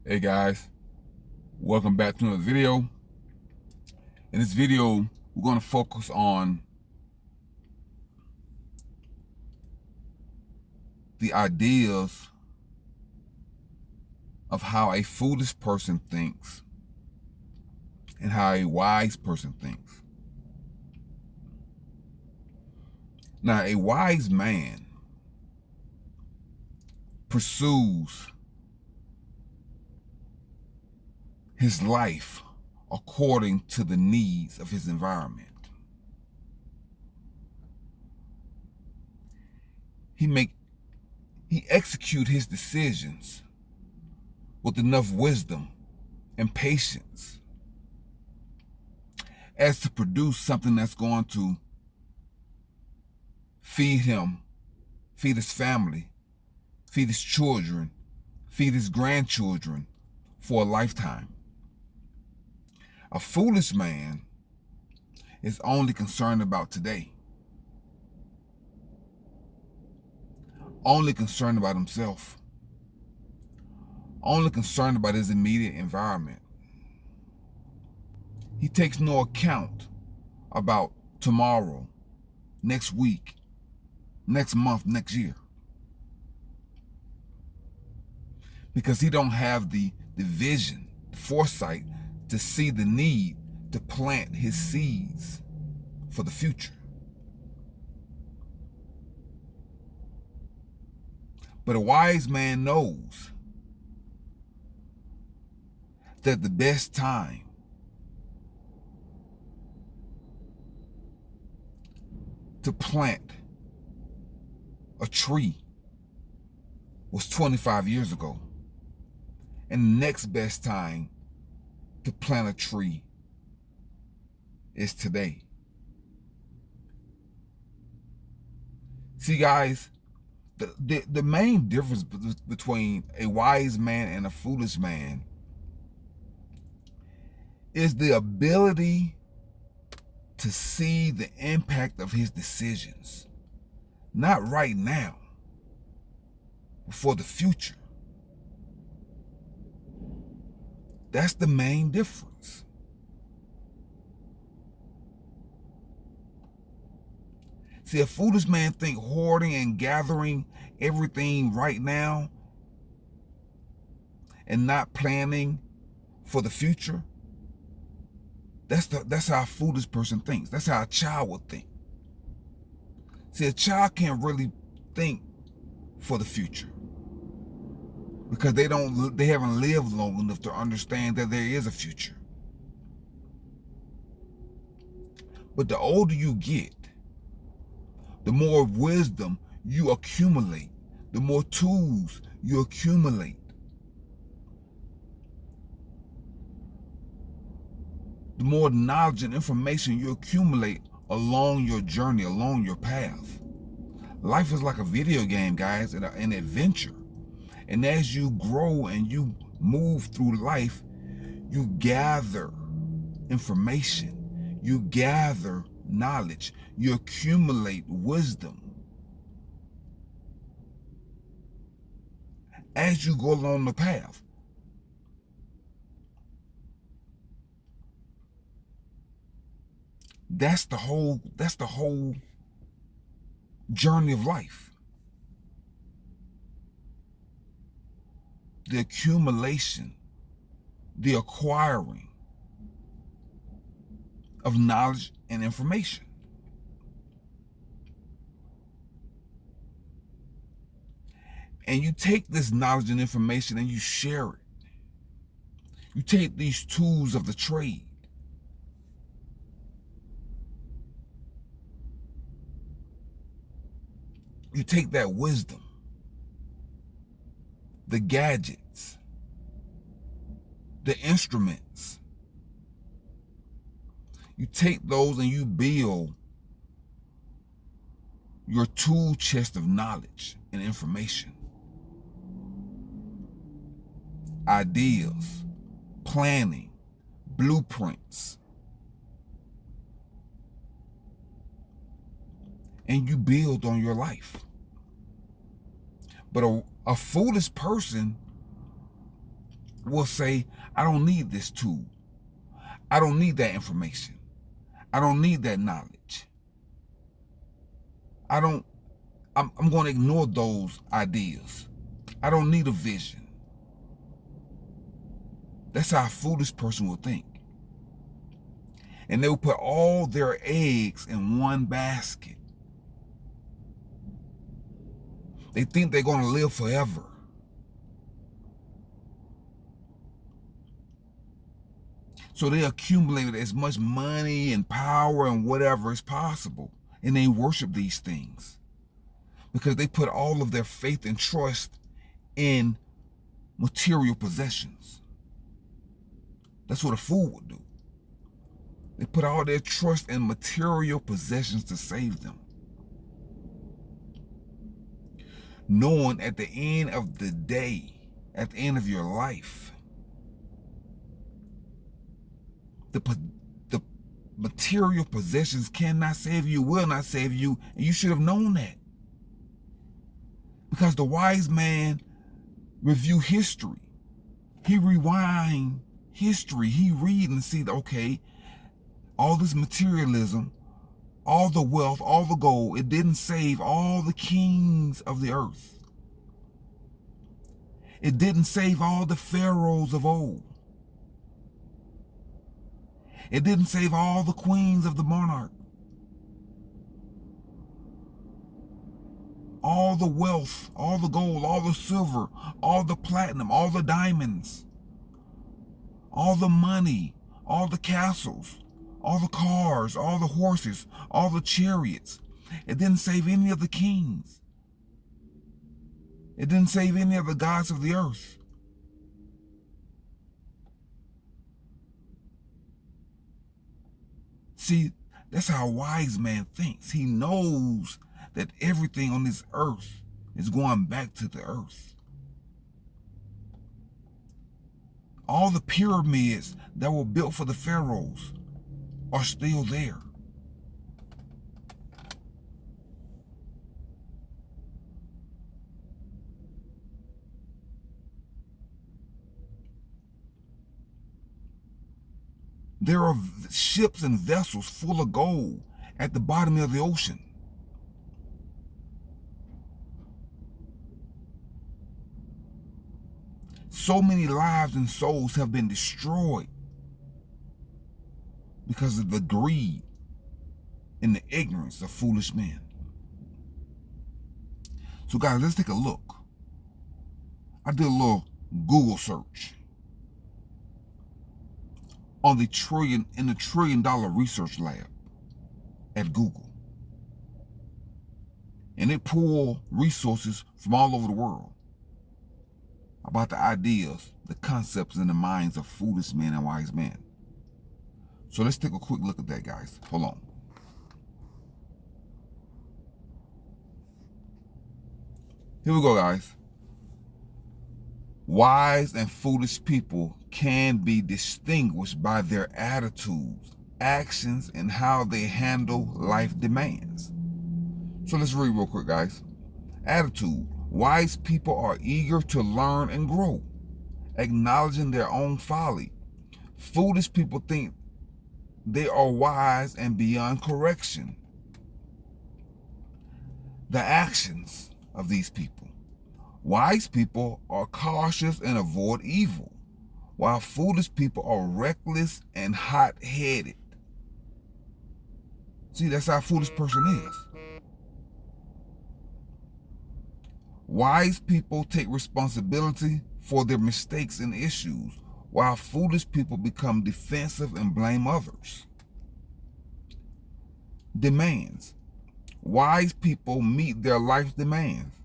Hey guys, welcome back to another video. In this video, we're going to focus on the ideas of how a foolish person thinks and how a wise person thinks. Now, a wise man pursues his life according to the needs of his environment. He execute his decisions with enough wisdom and patience as to produce something that's going to feed him, feed his family, feed his children, feed his grandchildren for a lifetime. A foolish man is only concerned about today, only concerned about himself, only concerned about his immediate environment. He takes no account about tomorrow, next week, next month, next year, because he don't have the vision, the foresight to see the need to plant his seeds for the future. But a wise man knows that the best time to plant a tree was 25 years ago, and the next best time to plant a tree is today. See, guys, the main difference between a wise man and a foolish man is the ability to see the impact of his decisions, not right now, but for the future. That's the main difference. See, a foolish man think hoarding and gathering everything right now and not planning for the future. That's how a foolish person thinks. That's how a child would think. See, a child can't really think for the future because they haven't lived long enough to understand that there is a future. But the older you get, the more wisdom you accumulate, the more tools you accumulate, the more knowledge and information you accumulate along your journey, along your path. Life is like a video game, guys, an adventure. And as you grow and you move through life, you gather information, you gather knowledge, you accumulate wisdom. As you go along the path, that's the whole journey of life. The accumulation, the acquiring of knowledge and information. And you take this knowledge and information and you share it. You take these tools of the trade. You take that wisdom, the gadgets, the instruments. You take those and you build your tool chest of knowledge and information, ideas, planning, blueprints, and you build on your life. But a foolish person will say, I don't need this tool. I don't need that information. I don't need that knowledge. I'm going to ignore those ideas. I don't need a vision. That's how a foolish person will think. And they will put all their eggs in one basket. They think they're going to live forever. So they accumulated as much money and power and whatever as possible. And they worship these things because they put all of their faith and trust in material possessions. That's what a fool would do. They put all their trust in material possessions to save them, knowing at the end of the day, at the end of your life, the material possessions cannot save you, will not save you, and you should have known that. Because the wise man review history. He rewind history. He read and see, okay, all this materialism, all the wealth, all the gold, it didn't save all the kings of the earth. It didn't save all the pharaohs of old. It didn't save all the queens of the monarch. All the wealth, all the gold, all the silver, all the platinum, all the diamonds, all the money, all the castles, all the cars, all the horses, all the chariots. It didn't save any of the kings. It didn't save any of the gods of the earth. See, that's how a wise man thinks. He knows that everything on this earth is going back to the earth. All the pyramids that were built for the pharaohs are still there. There are ships and vessels full of gold at the bottom of the ocean. So many lives and souls have been destroyed because of the greed and the ignorance of foolish men. So guys, let's take a look. I did a little Google search on the $1 trillion research lab at Google. And it pulled resources from all over the world about the ideas, the concepts in the minds of foolish men and wise men. So let's take a quick look at that, guys. Hold on. Here we go, guys. Wise and foolish people can be distinguished by their attitudes, actions, and how they handle life demands. So let's read real quick, guys. Attitude. Wise people are eager to learn and grow, acknowledging their own folly. Foolish people think they are wise and beyond correction. The actions of these people. Wise people are cautious and avoid evil, while foolish people are reckless and hot-headed. See, that's how a foolish person is. Wise people take responsibility for their mistakes and issues, while foolish people become defensive and blame others. Demands. Wise people meet their life's demands,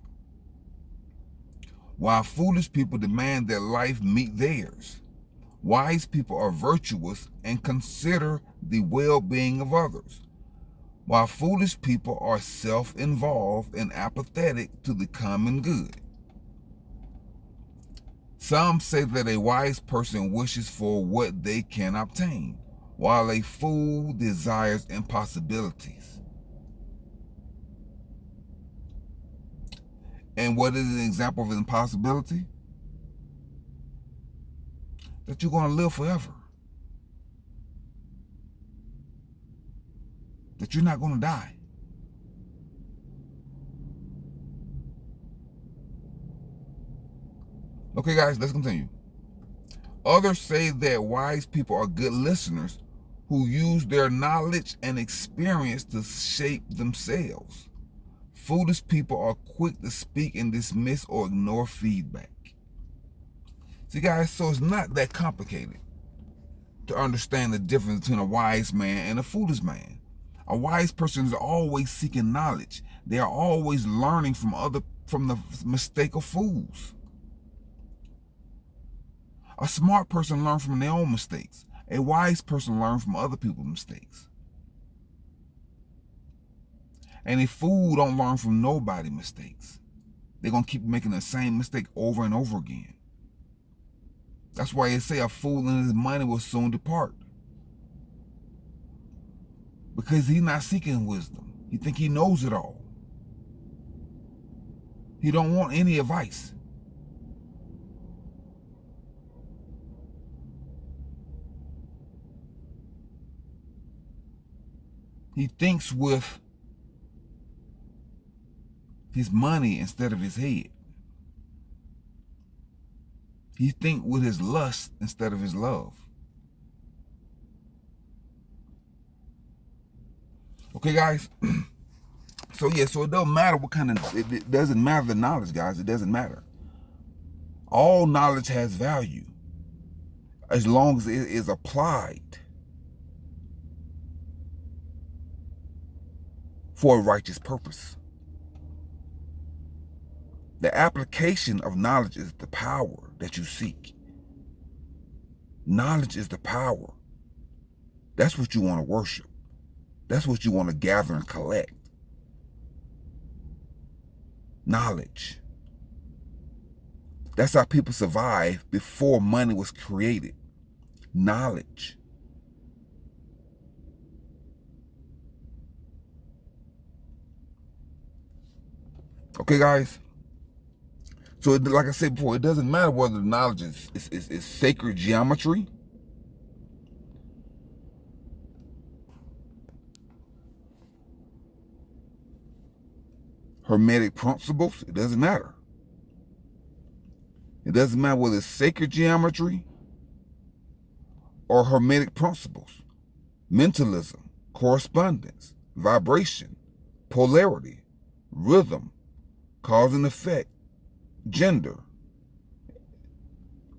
while foolish people demand that life meet theirs. Wise people are virtuous and consider the well-being of others, while foolish people are self-involved and apathetic to the common good. Some say that a wise person wishes for what they can obtain, while a fool desires impossibilities. And what is an example of an impossibility? that you're going to live forever, that you're not going to die. Okay, guys, let's continue. Others say that wise people are good listeners who use their knowledge and experience to shape themselves. Foolish people are quick to speak and dismiss or ignore feedback. See, guys, so it's not that complicated to understand the difference between a wise man and a foolish man. A wise person is always seeking knowledge. They are always learning from the mistake of fools. A smart person learns from their own mistakes. A wise person learns from other people's mistakes. And a fool don't learn from nobody's mistakes. They're going to keep making the same mistake over and over again. That's why they say a fool and his money will soon depart. Because he's not seeking wisdom. He think he knows it all. He don't want any advice. He thinks with his money instead of his head. He thinks with his lust instead of his love. Okay, guys. So it doesn't matter what kind of, it doesn't matter the knowledge, guys. It doesn't matter. All knowledge has value as long as it is applied for a righteous purpose. The application of knowledge is the power that you seek. Knowledge is the power. That's what you want to worship. That's what you want to gather and collect. Knowledge. That's how people survived before money was created. Knowledge. Okay, guys? So, like I said before, it doesn't matter whether the knowledge is sacred geometry, hermetic principles. It doesn't matter. It doesn't matter whether it's sacred geometry or hermetic principles, mentalism, correspondence, vibration, polarity, rhythm, cause and effect, gender.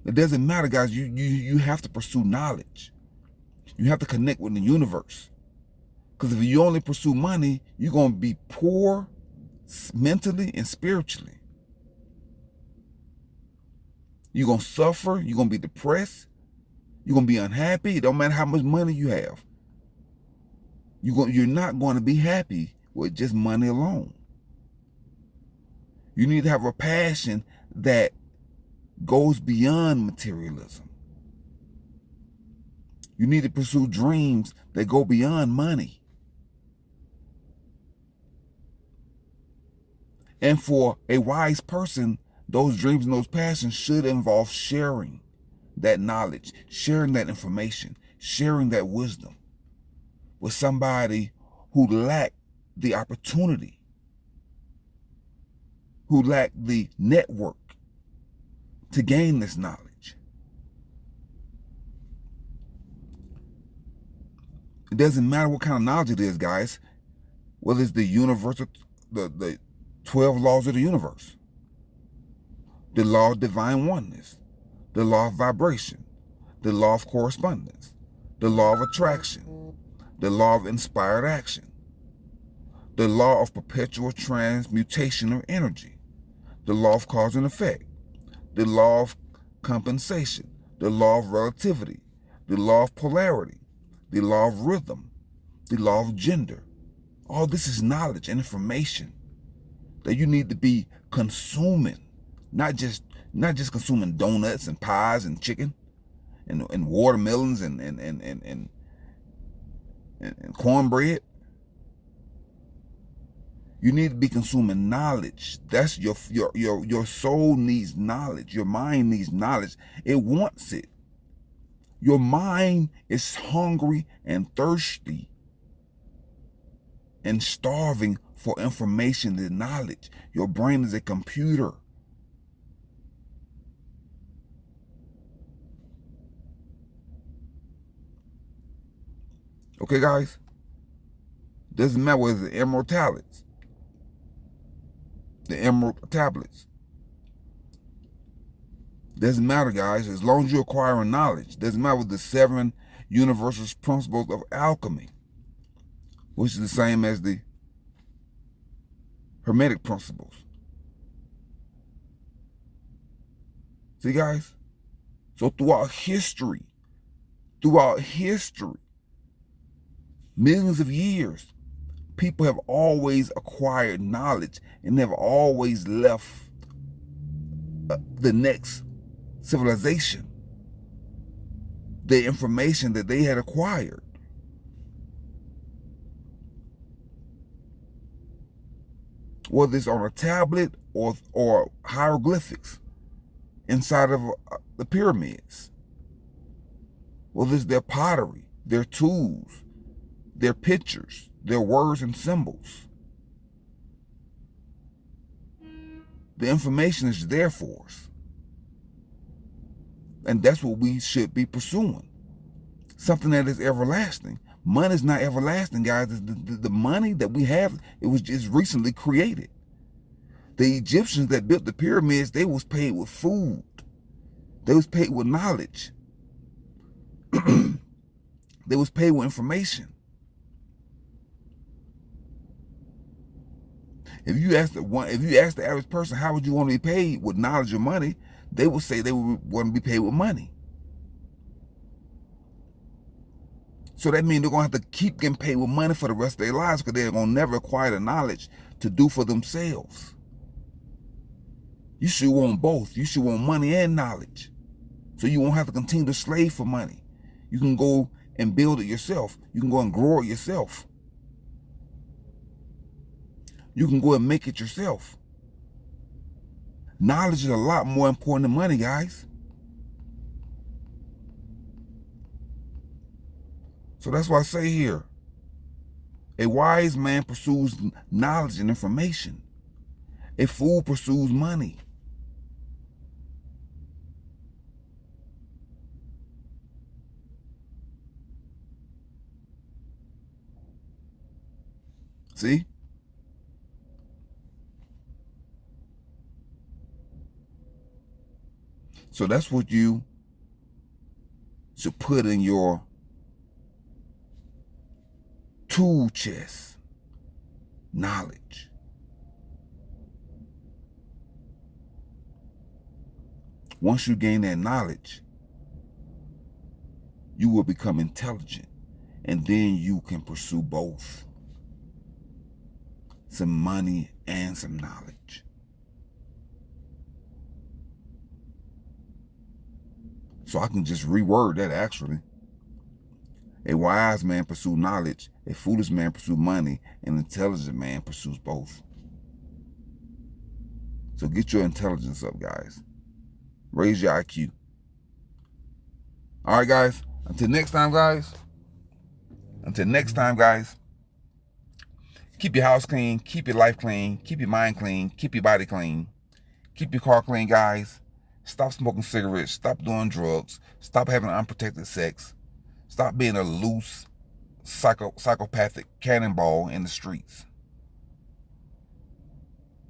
It doesn't matter, guys. You have to pursue knowledge. You have to connect with the universe. Because if you only pursue money, you're going to be poor mentally and spiritually. You're going to suffer. You're going to be depressed. You're going to be unhappy. It don't matter how much money you have. You're not going to be happy with just money alone. You need to have a passion that goes beyond materialism. You need to pursue dreams that go beyond money. And for a wise person, those dreams and those passions should involve sharing that knowledge, sharing that information, sharing that wisdom with somebody who lacked the opportunity, who lack the network to gain this knowledge. It doesn't matter what kind of knowledge it is, guys. Whether it's the universal, the 12 laws of the universe, the law of divine oneness, the law of vibration, the law of correspondence, the law of attraction, the law of inspired action, the law of perpetual transmutation of energy, the law of cause and effect, the law of compensation, the law of relativity, the law of polarity, the law of rhythm, the law of gender. All this is knowledge and information that you need to be consuming, not just consuming donuts and pies and chicken and watermelons and cornbread. You need to be consuming knowledge. That's your soul needs knowledge. Your mind needs knowledge. It wants it. Your mind is hungry and thirsty and starving for information and knowledge. Your brain is a computer. Okay, guys? Doesn't matter whether it's the emerald tablets. The emerald tablets. Doesn't matter, guys. As long as you're acquiring knowledge. Doesn't matter with the 7 universal principles of alchemy, which is the same as the Hermetic principles. See, guys? So throughout history, millions of years, people have always acquired knowledge and have always left the next civilization the information that they had acquired. Whether it's on a tablet or hieroglyphics inside of the pyramids. Whether it's their pottery, their tools, their pictures, their words and symbols. The information is there for us. And that's what we should be pursuing. Something that is everlasting. Money is not everlasting, guys. The money that we have, it was just recently created. The Egyptians that built the pyramids, they was paid with food. They was paid with knowledge. They was paid with information. If you ask the average person, how would you want to be paid with knowledge or money? They would say they would want to be paid with money. So that means they're going to have to keep getting paid with money for the rest of their lives because they're going to never acquire the knowledge to do for themselves. You should want both. You should want money and knowledge. So you won't have to continue to slave for money. You can go and build it yourself. You can go and grow it yourself. You can go and make it yourself. Knowledge is a lot more important than money, guys. So that's why I say here, a wise man pursues knowledge and information. A fool pursues money. See? So that's what you should put in your tool chest. Knowledge. Once you gain that knowledge, you will become intelligent, and then you can pursue both. Some money and some knowledge. So I can just reword that actually. A wise man pursues knowledge, a foolish man pursues money, an intelligent man pursues both. So get your intelligence up, guys. Raise your IQ. All right, guys. Until next time, guys. Keep your house clean. Keep your life clean. Keep your mind clean. Keep your body clean. Keep your car clean, guys. Stop smoking cigarettes. Stop doing drugs. Stop having unprotected sex. Stop being a loose, psychopathic cannonball in the streets.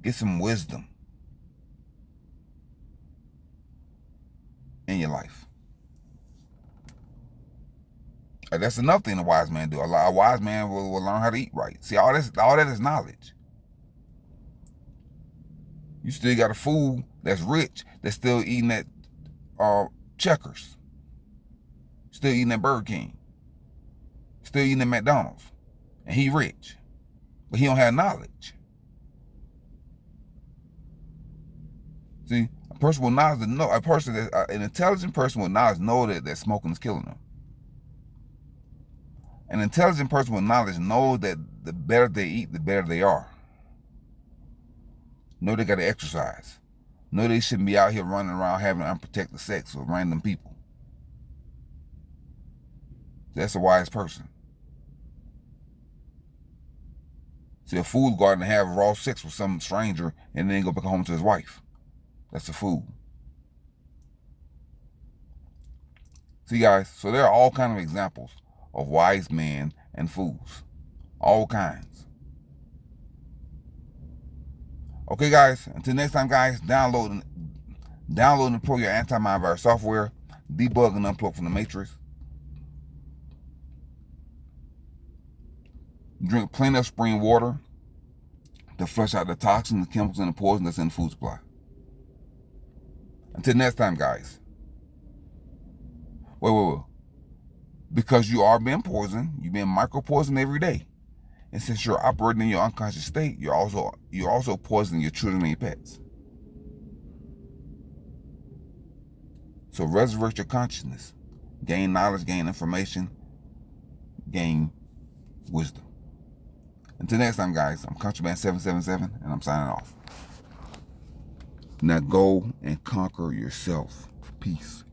Get some wisdom in your life. And that's another thing a wise man do. A wise man will learn how to eat right. See, all that is knowledge. You still got a fool that's rich that's still eating that Checkers. Still eating that Burger King. Still eating that McDonald's. And he rich. But he don't have knowledge. See, a person with knowledge know, an intelligent person with knowledge know that smoking is killing them. An intelligent person with knowledge knows that the better they eat, the better they are. Know they got to exercise. Know they shouldn't be out here running around having unprotected sex with random people. That's a wise person. See, a fool go out and have raw sex with some stranger and then go back home to his wife. That's a fool. See, guys, so there are all kinds of examples of wise men and fools. All kinds. Okay, guys, until next time, guys, download and deploy your anti-malware software, debug and unplug from the matrix. Drink plenty of spring water to flush out the toxins, the chemicals, and the poison that's in the food supply. Until next time, guys. Wait. Because you are being poisoned, you're being micro-poisoned every day. And since you're operating in your unconscious state, you're also poisoning your children and your pets. So resurrect your consciousness. Gain knowledge, gain information, gain wisdom. Until next time, guys, I'm CountryMan777, and I'm signing off. Now go and conquer yourself. Peace.